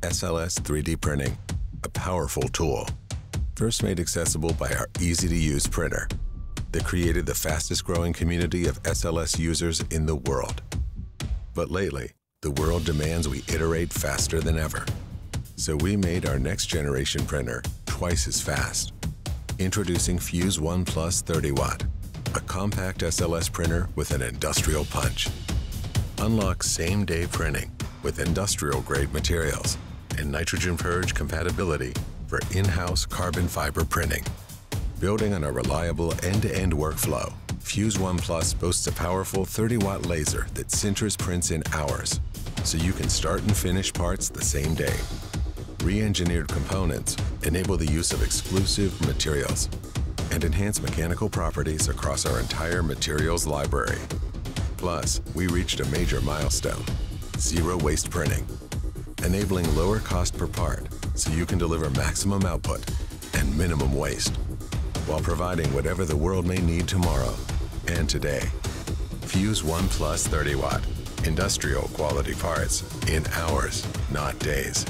SLS 3D printing, a powerful tool. First made accessible by our easy-to-use printer that created the fastest-growing community of SLS users in the world. But lately, the world demands we iterate faster than ever. So we made our next-generation printer twice as fast. Introducing Fuse1 Plus 30 Watt, a compact SLS printer with an industrial punch. Unlock same-day printing with industrial-grade materials and nitrogen purge compatibility for in-house carbon fiber printing. Building on a reliable end-to-end workflow, Fuse1 Plus boasts a powerful 30-watt laser that sinters prints in hours, so you can start and finish parts the same day. Re-engineered components enable the use of exclusive materials and enhance mechanical properties across our entire materials library. Plus, we reached a major milestone: zero waste printing, enabling lower cost per part so you can deliver maximum output and minimum waste, while providing whatever the world may need tomorrow and today. Fuse1 Plus 30 Watt, industrial quality parts in hours, not days.